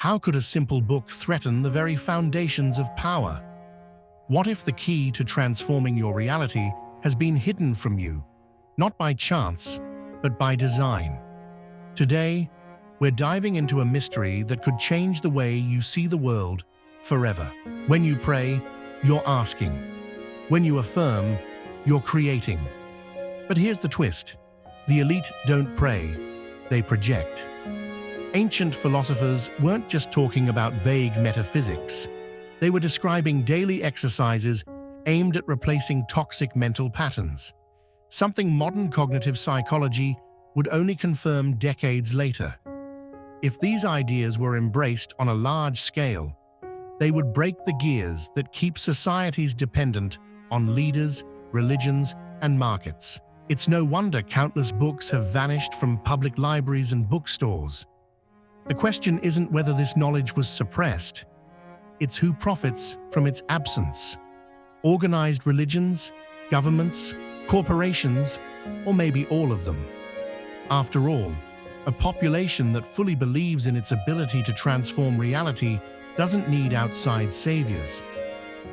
How could a simple book threaten the very foundations of power? What if the key to transforming your reality has been hidden from you, not by chance, but by design? Today, we're diving into a mystery that could change the way you see the world forever. When you pray, you're asking. When you affirm, you're creating. But here's the twist. The elite don't pray, they project. Ancient philosophers weren't just talking about vague metaphysics. They were describing daily exercises aimed at replacing toxic mental patterns, something modern cognitive psychology would only confirm decades later. If these ideas were embraced on a large scale, they would break the gears that keep societies dependent on leaders, religions, and markets. It's no wonder countless books have vanished from public libraries and bookstores. The question isn't whether this knowledge was suppressed, it's who profits from its absence. Organized religions, governments, corporations, or maybe all of them. After all, a population that fully believes in its ability to transform reality doesn't need outside saviors.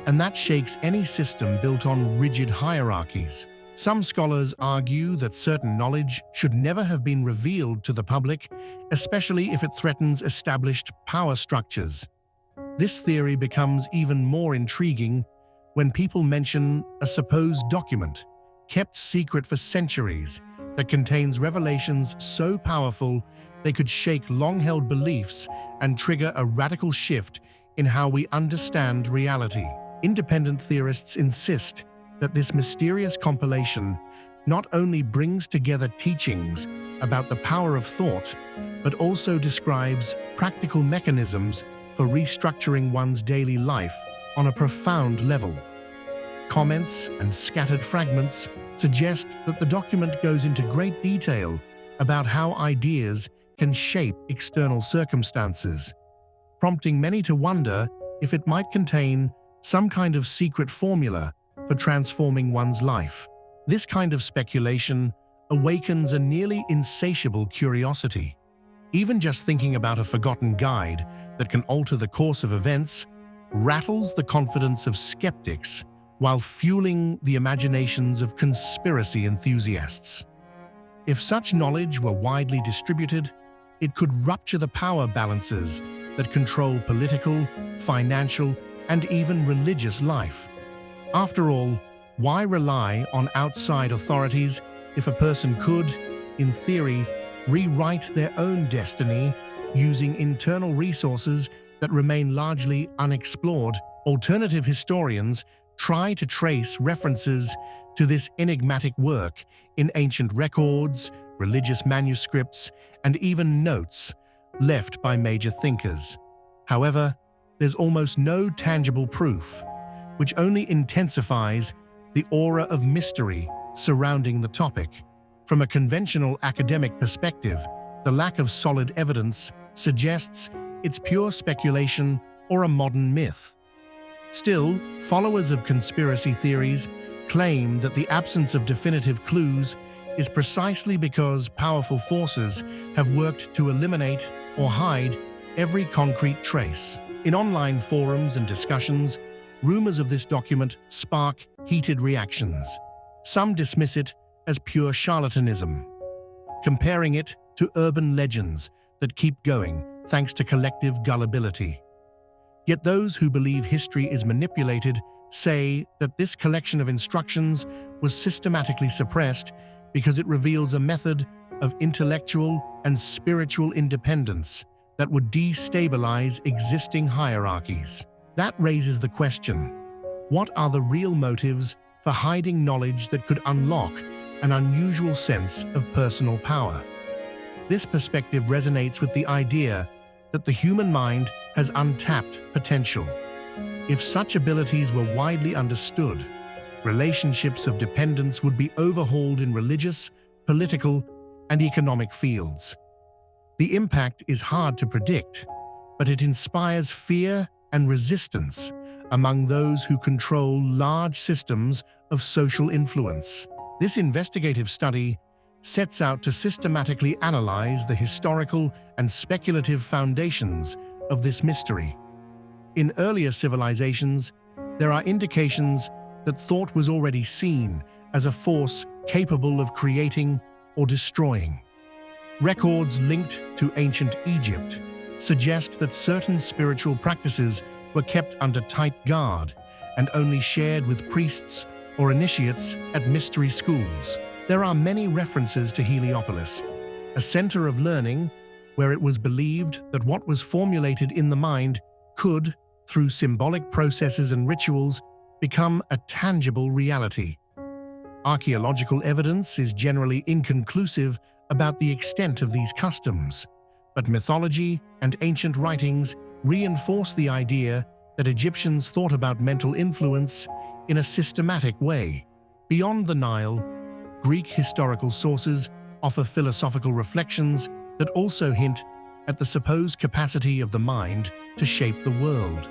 And that shakes any system built on rigid hierarchies. Some scholars argue that certain knowledge should never have been revealed to the public, especially if it threatens established power structures. This theory becomes even more intriguing when people mention a supposed document, kept secret for centuries, that contains revelations so powerful they could shake long-held beliefs and trigger a radical shift in how we understand reality. Independent theorists insist that this mysterious compilation not only brings together teachings about the power of thought, but also describes practical mechanisms for restructuring one's daily life on a profound level. Comments and scattered fragments suggest that the document goes into great detail about how ideas can shape external circumstances, prompting many to wonder if it might contain some kind of secret formula for transforming one's life. This kind of speculation awakens a nearly insatiable curiosity. Even just thinking about a forgotten guide that can alter the course of events rattles the confidence of skeptics while fueling the imaginations of conspiracy enthusiasts. If such knowledge were widely distributed, it could rupture the power balances that control political, financial, and even religious life. After all, why rely on outside authorities if a person could, in theory, rewrite their own destiny using internal resources that remain largely unexplored? Alternative historians try to trace references to this enigmatic work in ancient records, religious manuscripts, and even notes left by major thinkers. However, there's almost no tangible proof, which only intensifies the aura of mystery surrounding the topic. From a conventional academic perspective, the lack of solid evidence suggests it's pure speculation or a modern myth. Still, followers of conspiracy theories claim that the absence of definitive clues is precisely because powerful forces have worked to eliminate or hide every concrete trace. In online forums and discussions, rumors of this document spark heated reactions. Some dismiss it as pure charlatanism, comparing it to urban legends that keep going thanks to collective gullibility. Yet those who believe history is manipulated say that this collection of instructions was systematically suppressed because it reveals a method of intellectual and spiritual independence that would destabilize existing hierarchies. That raises the question, what are the real motives for hiding knowledge that could unlock an unusual sense of personal power? This perspective resonates with the idea that the human mind has untapped potential. If such abilities were widely understood, relationships of dependence would be overhauled in religious, political, and economic fields. The impact is hard to predict, but it inspires fear and resistance among those who control large systems of social influence. This investigative study sets out to systematically analyze the historical and speculative foundations of this mystery. In earlier civilizations, there are indications that thought was already seen as a force capable of creating or destroying. Records linked to ancient Egypt suggest that certain spiritual practices were kept under tight guard and only shared with priests or initiates at mystery schools. There are many references to Heliopolis, a center of learning where it was believed that what was formulated in the mind could, through symbolic processes and rituals, become a tangible reality. Archaeological evidence is generally inconclusive about the extent of these customs, but mythology and ancient writings reinforce the idea that Egyptians thought about mental influence in a systematic way. Beyond the Nile, Greek historical sources offer philosophical reflections that also hint at the supposed capacity of the mind to shape the world.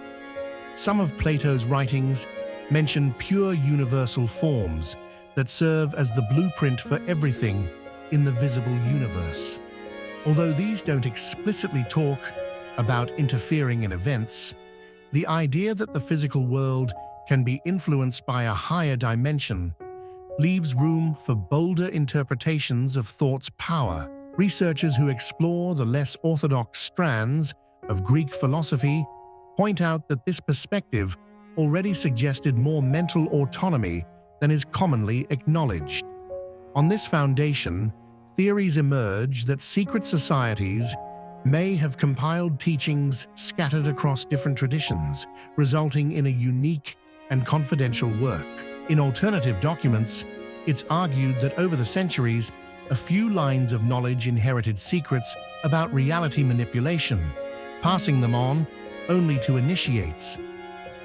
Some of Plato's writings mention pure universal forms that serve as the blueprint for everything in the visible universe. Although these don't explicitly talk about interfering in events, the idea that the physical world can be influenced by a higher dimension leaves room for bolder interpretations of thought's power. Researchers who explore the less orthodox strands of Greek philosophy point out that this perspective already suggested more mental autonomy than is commonly acknowledged. On this foundation, theories emerge that secret societies may have compiled teachings scattered across different traditions, resulting in a unique and confidential work. In alternative documents, it's argued that over the centuries, a few lines of knowledge inherited secrets about reality manipulation, passing them on only to initiates.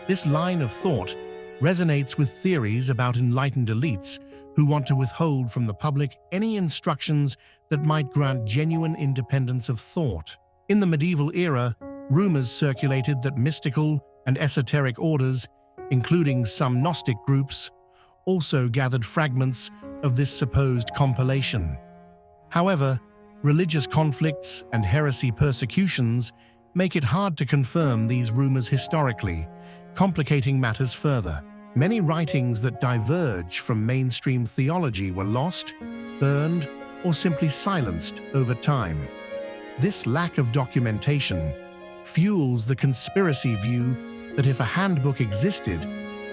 This line of thought resonates with theories about enlightened elites who want to withhold from the public any instructions that might grant genuine independence of thought. In the medieval era, rumors circulated that mystical and esoteric orders, including some Gnostic groups, also gathered fragments of this supposed compilation. However, religious conflicts and heresy persecutions make it hard to confirm these rumors historically, complicating matters further. Many writings that diverge from mainstream theology were lost, burned, or simply silenced over time. This lack of documentation fuels the conspiracy view that if a handbook existed,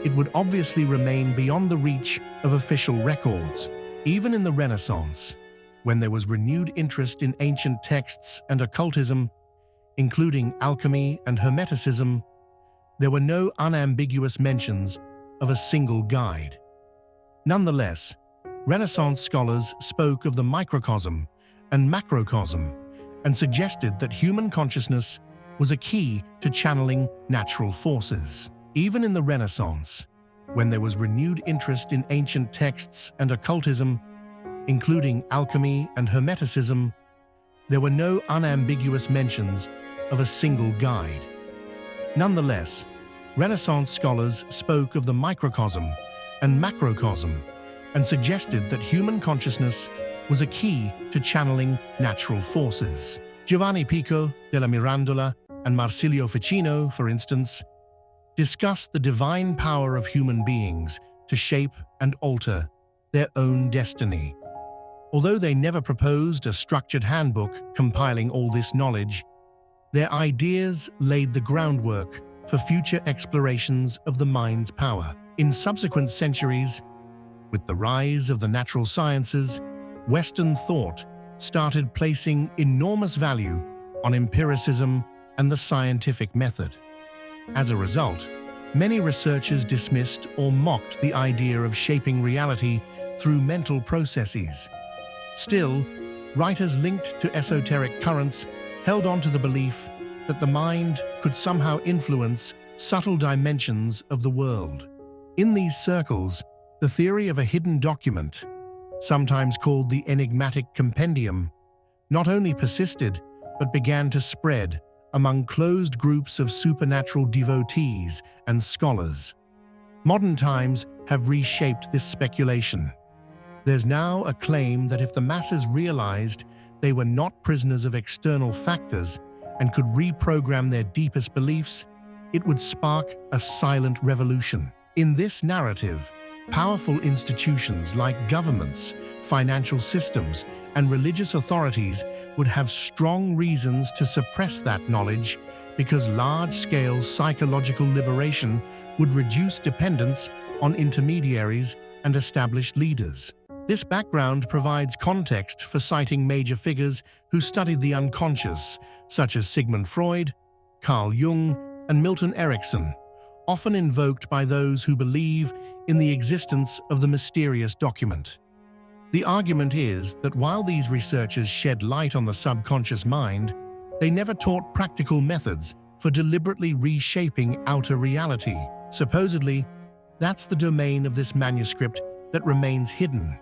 it would obviously remain beyond the reach of official records. Even in the Renaissance, when there was renewed interest in ancient texts and occultism, including alchemy and Hermeticism, there were no unambiguous mentions of a single guide. Nonetheless, Renaissance scholars spoke of the microcosm and macrocosm and suggested that human consciousness was a key to channeling natural forces. Even in the Renaissance, when there was renewed interest in ancient texts and occultism, including alchemy and Hermeticism, there were no unambiguous mentions of a single guide. Nonetheless, Renaissance scholars spoke of the microcosm and macrocosm and suggested that human consciousness was a key to channeling natural forces. Giovanni Pico della Mirandola and Marsilio Ficino, for instance, discussed the divine power of human beings to shape and alter their own destiny. Although they never proposed a structured handbook compiling all this knowledge, their ideas laid the groundwork for future explorations of the mind's power. In subsequent centuries, with the rise of the natural sciences, Western thought started placing enormous value on empiricism and the scientific method. As a result, many researchers dismissed or mocked the idea of shaping reality through mental processes. Still, writers linked to esoteric currents held on to the belief that the mind could somehow influence subtle dimensions of the world. In these circles, the theory of a hidden document, sometimes called the enigmatic compendium, not only persisted but began to spread among closed groups of supernatural devotees and scholars. Modern times have reshaped this speculation. There's now a claim that if the masses realized they were not prisoners of external factors and could reprogram their deepest beliefs, it would spark a silent revolution. In this narrative, powerful institutions like governments, financial systems, and religious authorities would have strong reasons to suppress that knowledge because large-scale psychological liberation would reduce dependence on intermediaries and established leaders. This background provides context for citing major figures who studied the unconscious, such as Sigmund Freud, Carl Jung, and Milton Erickson, often invoked by those who believe in the existence of the mysterious document. The argument is that while these researchers shed light on the subconscious mind, they never taught practical methods for deliberately reshaping outer reality. Supposedly, that's the domain of this manuscript that remains hidden.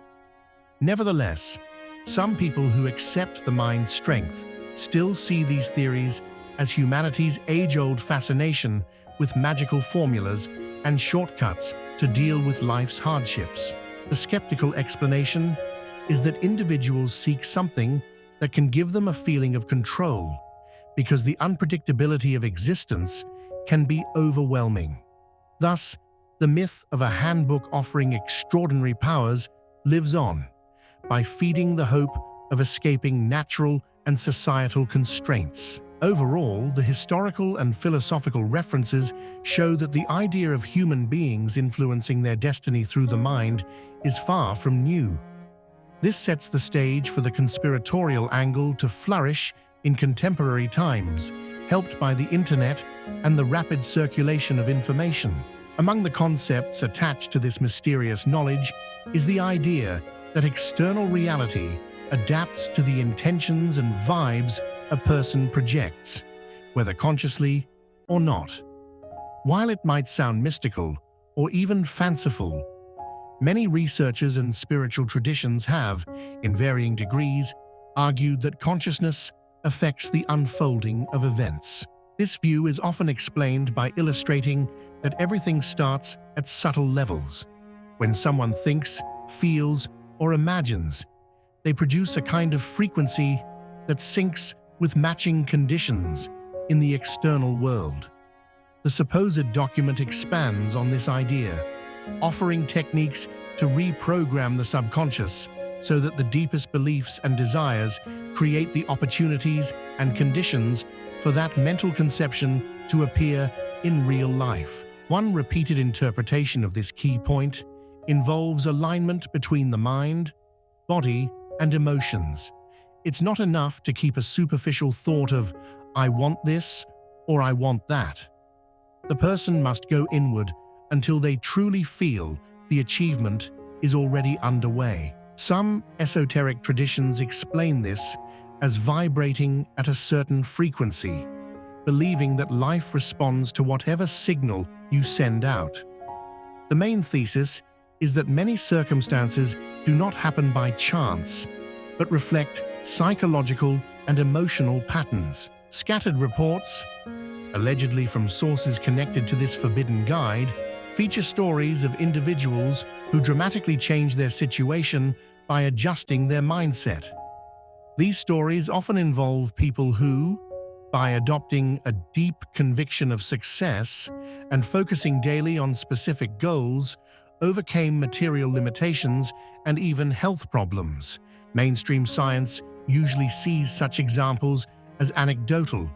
Nevertheless, some people who accept the mind's strength still see these theories as humanity's age-old fascination with magical formulas and shortcuts to deal with life's hardships. The skeptical explanation is that individuals seek something that can give them a feeling of control, because the unpredictability of existence can be overwhelming. Thus, the myth of a handbook offering extraordinary powers lives on, by feeding the hope of escaping natural and societal constraints. Overall, the historical and philosophical references show that the idea of human beings influencing their destiny through the mind is far from new. This sets the stage for the conspiratorial angle to flourish in contemporary times, helped by the internet and the rapid circulation of information. Among the concepts attached to this mysterious knowledge is the idea that external reality adapts to the intentions and vibes a person projects, whether consciously or not. While it might sound mystical or even fanciful, many researchers and spiritual traditions have, in varying degrees, argued that consciousness affects the unfolding of events. This view is often explained by illustrating that everything starts at subtle levels. When someone thinks, feels, or imagines, they produce a kind of frequency that syncs with matching conditions in the external world. The supposed document expands on this idea, offering techniques to reprogram the subconscious so that the deepest beliefs and desires create the opportunities and conditions for that mental conception to appear in real life. One repeated interpretation of this key point involves alignment between the mind, body, and emotions. It's not enough to keep a superficial thought of, "I want this," or "I want that." The person must go inward until they truly feel the achievement is already underway. Some esoteric traditions explain this as vibrating at a certain frequency, believing that life responds to whatever signal you send out. The main thesis is that many circumstances do not happen by chance, but reflect psychological and emotional patterns. Scattered reports, allegedly from sources connected to this forbidden guide, feature stories of individuals who dramatically change their situation by adjusting their mindset. These stories often involve people who, by adopting a deep conviction of success and focusing daily on specific goals, overcame material limitations and even health problems. Mainstream science usually sees such examples as anecdotal,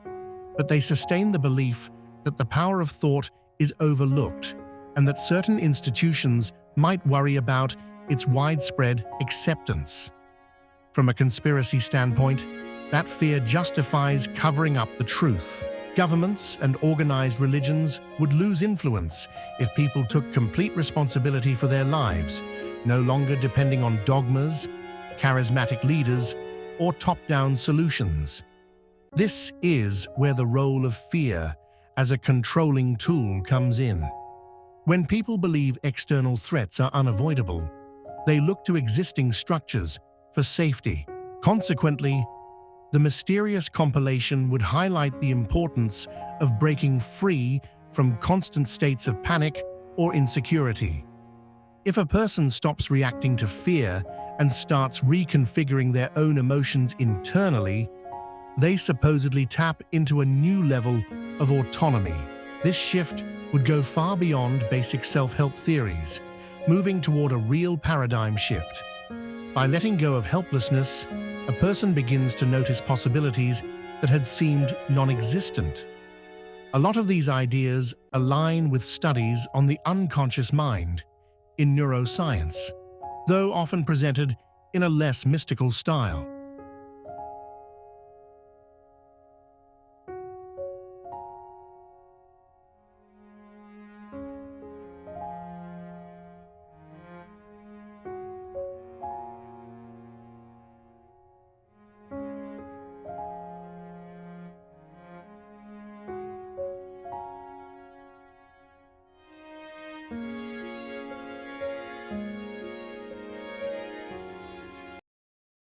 but they sustain the belief that the power of thought is overlooked and that certain institutions might worry about its widespread acceptance. From a conspiracy standpoint, that fear justifies covering up the truth. Governments and organized religions would lose influence if people took complete responsibility for their lives, no longer depending on dogmas, charismatic leaders, or top-down solutions. This is where the role of fear as a controlling tool comes in. When people believe external threats are unavoidable, they look to existing structures for safety. Consequently, the mysterious compilation would highlight the importance of breaking free from constant states of panic or insecurity. If a person stops reacting to fear and starts reconfiguring their own emotions internally, They supposedly tap into a new level of autonomy. This shift would go far beyond basic self-help theories, moving toward a real paradigm shift. By letting go of helplessness, a person begins to notice possibilities that had seemed non-existent. A lot of these ideas align with studies on the unconscious mind in neuroscience, though often presented in a less mystical style.